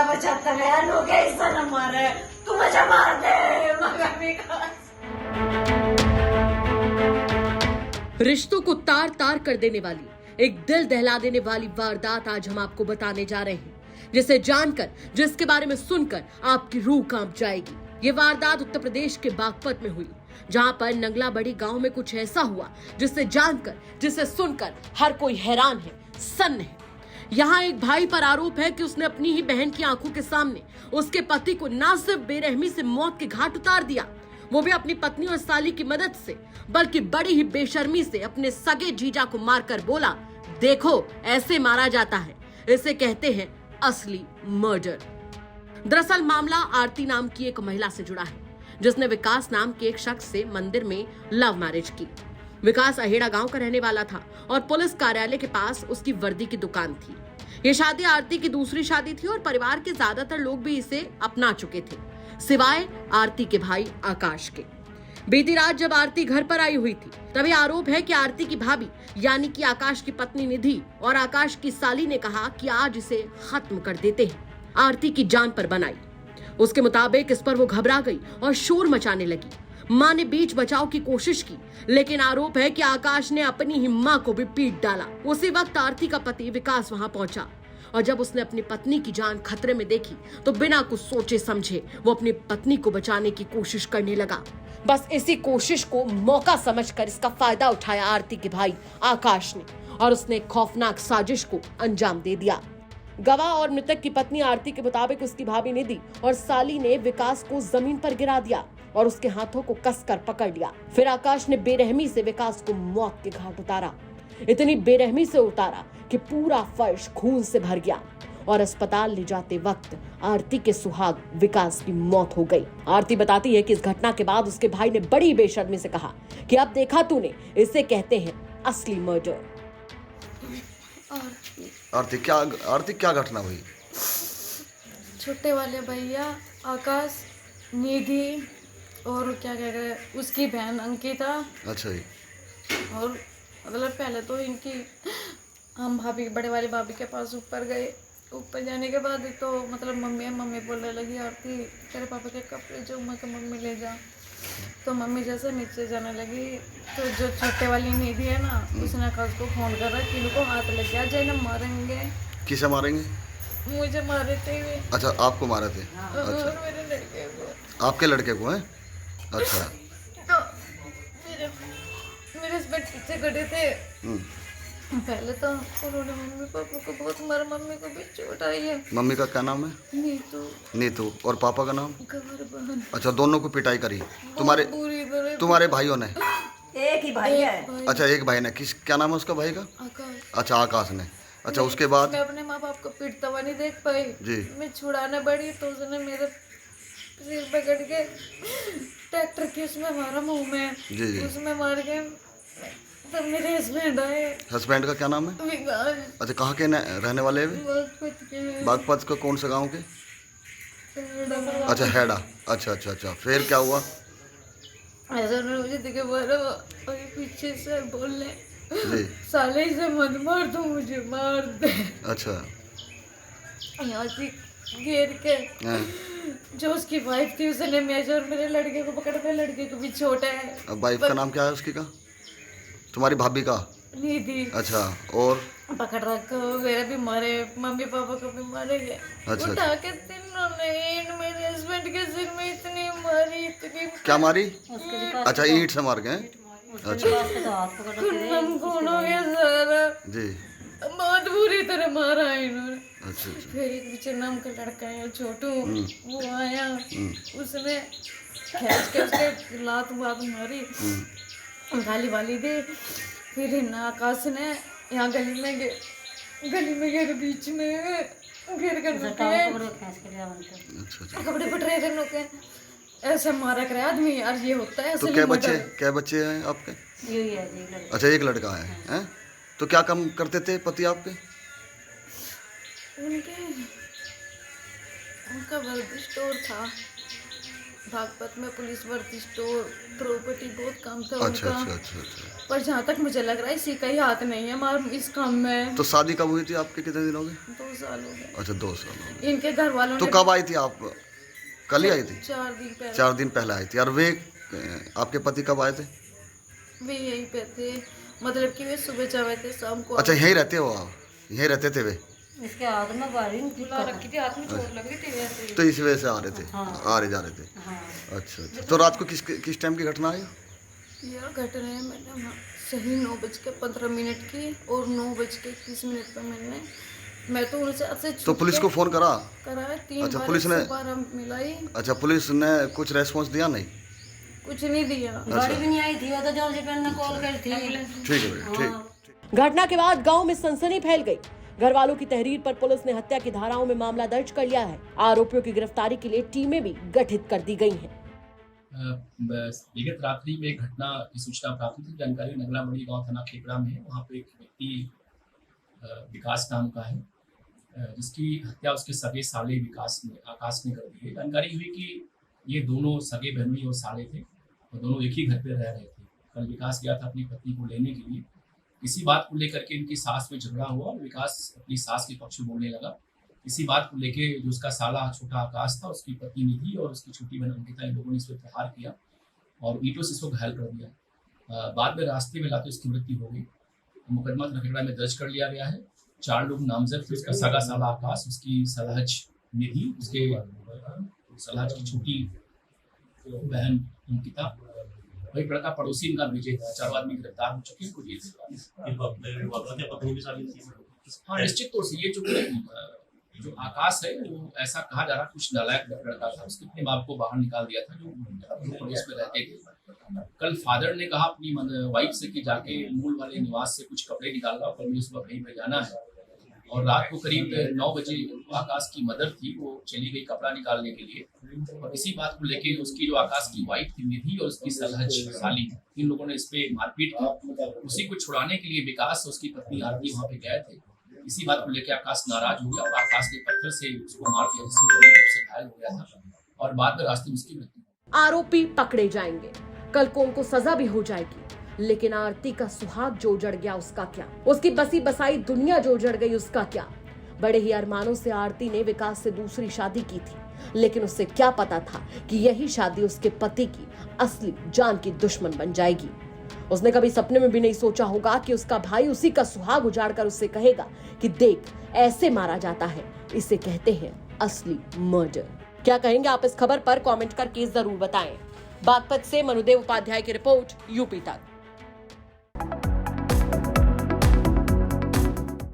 बचाता गया, लोग ऐसा न मारे, तू मुझे मार दे मगर विकास। रिश्तों को तार तार कर देने वाली एक दिल दहला देने वाली वारदात आज हम आपको बताने जा रहे हैं, जिसे जानकर, जिसके बारे में सुनकर आपकी रूह कांप जाएगी। ये वारदात उत्तर प्रदेश के बागपत में हुई, जहां पर नंगला बड़ी गांव में कुछ ऐसा हुआ जिसे जानकर, जिसे सुनकर हर कोई हैरान है, सन्न है। यहाँ एक भाई पर आरोप है कि उसने अपनी ही बहन की आंखों के सामने उसके पति को न सिर्फ बेरहमी से मौत के घाट उतार दिया, वो भी अपनी पत्नी और साली की मदद से, बल्कि बड़ी ही बेशर्मी से अपने सगे जीजा को मारकर बोला, देखो ऐसे मारा जाता है, इसे कहते हैं असली मर्डर। दरअसल मामला आरती नाम की एक महिला से जुड़ा है, जिसने विकास नाम के एक शख्स से मंदिर में लव मैरिज की। विकास अहेड़ा गांव का रहने वाला था और पुलिस कार्यालय के पास उसकी वर्दी की दुकान थी। ये शादी आरती की दूसरी शादी थी और परिवार के ज्यादातर लोग भी इसे अपना चुके थे, सिवाय आरती के भाई आकाश के। बीती रात जब आरती घर पर आई हुई थी, तभी आरोप है कि आरती की भाभी यानी कि आकाश की पत्नी निधि और आकाश की साली ने कहा कि आज इसे खत्म कर देते हैं। आरती की जान पर बनाई। उसके मुताबिक इस पर वो घबरा गई और शोर मचाने लगी। मां ने बीच बचाव की कोशिश की, लेकिन आरोप है कि आकाश ने अपनी ही मां को भी पीट डाला। उसी वक्त आरती का पति विकास वहां पहुंचा और जब उसने अपनी पत्नी की जान खतरे में देखी तो बिना कुछ सोचे समझे वो अपनी पत्नी को बचाने की कोशिश करने लगा। बस इसी कोशिश को मौका समझकर इसका फायदा उठाया आरती के भाई आकाश ने और उसने खौफनाक साजिश को अंजाम दे दिया। गवाह और मृतक की पत्नी आरती के मुताबिक उसकी भाभी निधि और साली ने विकास को जमीन पर गिरा दिया और उसके हाथों को कसकर पकड़ लिया। फिर आकाश ने बेरहमी से विकास को मौत के घाट उतारा। इतनी बेरहमी से उतारा कि पूरा फर्श खून से भर गया और अस्पताल ले जाते वक्त आरती के सुहाग विकास की मौत हो गई। आरती बताती है कि इस घटना के बाद उसके भाई ने बड़ी बेशर्मी से कहा कि अब देखा तूने, इसे कहते हैं असली मर्डर। आरती क्या घटना हुई? छोटे वाले भैया आकाश, निधि और क्या कह रहे उसकी बहन अंकिता। अच्छा जी। और मतलब पहले तो इनकी हम भाभी, बड़े वाली भाभी के पास ऊपर गए। ऊपर जाने के बाद तो मतलब मम्मी बोलने लगी, आरती तेरे पापा के कपड़े जो मैं मम्मी ले जा। तो मम्मी जैसे नीचे जाने लगी तो जो छोटे वाली निधि है ना, उसने आकाश को फोन करा कि इनको हाथ लग गया, जाए ना मारेंगे। किसे मारेंगे? मुझे मारे थे। अच्छा, आपको मारे थे? अच्छा। और मेरे लड़के को। आपके लड़के को है? अच्छा। तो मेरे हस्बैंड पीछे खड़े थे। पहले तो उन्होंने मम्मी पापा को बहुत मारा, मम्मी को भी चोट आई है। मम्मी का क्या नाम है? नीतू। नीतू। और पापा का नाम? गौरबन। अच्छा, दोनों को पिटाई करी तुम्हारे भाइयों ने? एक ही भाई है। अच्छा, एक भाई ने। क्या नाम है उसका भाई का? आकाश। अच्छा, आकाश ने। अच्छा, उसके बाद? मैं अपने माँ बाप को पीटता हुआ नहीं देख पाई जी। मैं छुड़ाने बढ़ी तो उसने मेरे सिर पकड़ के ट्रैक्टर की उसमें मारा मुंह में। जी। उसमें मार के तब मेरे हस्बैंड आए। हस्बैंड का क्या नाम है? विकास। अच्छा, कहाँ के रहने वाले हैं? बागपत के। बागपत का कौन सा गाँव के? अच्छा, हैडा। अच्छा। फिर क्या हुआ? ऐसा मुझे देखे मारा और पीछे से बोलने, जी। साले से मत मार, तू मुझे मार दे। अच्छा। यहाँ से घेर के जो उसकी वाइफ थी उसने मेरे और मेरे लड़के को पकड़ के, लड़के को भी छोटा है। अब वाइफ का नाम क्या है उसकी का? तुम्हारी भाभी का? निधि। अच्छा। और पकड़ रखो, मेरे भी मारे, मम्मी पापा को भी मारे गए। अच्छा। उठा के तीनों ने मेरे हस्बैंड के सिर में इतनी मारी, इतनी। क्या मारी? अच्छा, ईंट से मार गए? अच्छा खून हो गया सारा जी। बहुत बुरी तरह मारा है इन्होंने। अच्छा। फिर एक पीछे नाम का लड़का है छोटू, वो आया, उसने खींच के उसके लात मारी, गाली वाली दे। फिर इन आकाश ने यहाँ गली में गए बीच में घेर कर कपड़े पटरे कर के ऐसे मारा करे आदमी। यार ये होता है। तो क्या बच्चे हैं आपके? यही है। अच्छा, एक लड़का है, हैं? तो क्या काम करते थे पति आपके? उनका वर्दी स्टोर था। बागपत में पुलिस वर्दी स्टोर प्रॉपर्टी बहुत काम था अच्छा उनका। अच्छा अच्छा अच्छा। पर जहाँ तक मुझे लग रहा है इसी का ही हाथ नहीं है हमारे इस काम में। तो शादी कब हुई थी आपके, कितने दिन हो गए? 2 साल हो गए। अच्छा 2 साल हो गए। इनके घर वालों तो ने कब आई थी आप? कल ही आई थी? 4 दिन पहले। 4 दिन पहले आई थी। और वे आपके पति कब आए थे? वे यहीं पे थे, मतलब कि वे सुबह जावे थे शाम को। अच्छा यहीं रहते हो आप? यहीं रहते थे वे? इसके हाथ में बारी बुला रखी थी, हाथ में चोट लग रही थी वैसे ही। तो इस वजह से आ रहे थे? आ रहे जा रहे थे। अच्छा अच्छा। तो रात को किस टाइम की घटना आई? यार घटना है मैंने सही 9:15 की और 9:21 पर मैं तो उनसे ऐसे तो पुलिस को फोन करा? कराया 3 अच्छा, बार, पुलिस ने- 100 बार हम मिलाई, अच्छा पुलिस ने कुछ रेस्पॉन्स दिया नहीं? कुछ नहीं दिया। गाड़ी भी नहीं आई थी, वो तो जल्दी पहले कॉल करी थी। ठीक है भैया ठीक। घटना के बाद गांव में सनसनी फैल गई। घर वालों की तहरीर पर पुलिस ने हत्या की धाराओं में मामला दर्ज कर लिया है। आरोपियों की गिरफ्तारी के लिए टीमें भी गठित कर दी गई हैं। विगत रात्रि में एक घटना की सूचना प्राप्त हुई थी। जानकारी नगला बड़ी गांव थाना खेपड़ा में है। वहाँ पे एक व्यक्ति विकास नाम का है, जिसकी हत्या उसके सगे साले आकाश ने कर दी है। जानकारी हुई कि ये दोनों सगे बहनोई और साले थे और दोनों एक ही घर पे रह रहे थे। कल विकास गया था अपनी पत्नी को लेने के लिए। इसी बात को लेकर के इनकी सास में झगड़ा हुआ और विकास अपनी सास के पक्ष में बोलने लगा। इसी बात को लेके जो उसका साला छोटा आकाश था, उसकी पत्नी निधि और उसकी छोटी बहन अंकिता, इन लोगों ने इस पर प्रहार किया और ईंटों से इसको घायल कर दिया। बाद में रास्ते में लाते इसकी मृत्यु हो गई। मुकदमा नगड़ा में दर्ज कर लिया गया है। 4 लोग नामजद थे। उसका सगा साला आकाश, उसकी सलहज निधि, उसके सलहज की छोटी बहन अंकिता, वही लड़का पड़ोसी इनका विजय था। 4 आदमी गिरफ्तार हो चुके हैं। हाँ निश्चित तौर से ये जो आकाश है वो ऐसा कहा जा रहा, कुछ नालायक लड़का था। उसने अपने बाप को बाहर निकाल दिया था, जो पड़ोस में रहते थे। कल फादर ने कहा अपनी वाइफ से कि जाके मूल वाले निवास से कुछ कपड़े निकाल लो, कल मुझे सुबह कहीं पे जाना है। और रात को करीब 9 बजे आकाश की मदर थी, वो चली गई कपड़ा निकालने के लिए। और इसी बात को लेके उसकी जो आकाश की वाइफ थी निधि और उसकी सलहज साली, इन लोगों ने इस पे मारपीट की। उसी को छुड़ाने के लिए विकास और उसकी पत्नी आरती वहाँ पे गए थे। इसी बात को लेकर आकाश नाराज हो गया और आकाश के पत्थर से उसको मार दिया, जिससे घायल हो गया था और बाद में रास्ते में उसकी मृत्यु। आरोपी पकड़े जाएंगे, कल को उनको सजा भी हो जाएगी। लेकिन आरती का सुहाग जो उजड़ गया उसका क्या? उसकी बसी बसाई दुनिया जो उजड़ गई उसका क्या? बड़े ही अरमानों से आरती ने विकास से दूसरी शादी की थी, लेकिन उसे क्या पता था कि यही शादी उसके पति की असली जान की दुश्मन बन जाएगी। उसने कभी सपने में भी नहीं सोचा होगा कि उसका भाई उसी का सुहाग उजाड़कर उससे कहेगा कि देख ऐसे मारा जाता है, इसे कहते हैं असली मर्डर। क्या कहेंगे आप इस खबर पर? कमेंट करके जरूर बताएं। बागपत से मनुदेव उपाध्याय की रिपोर्ट, यूपी तक।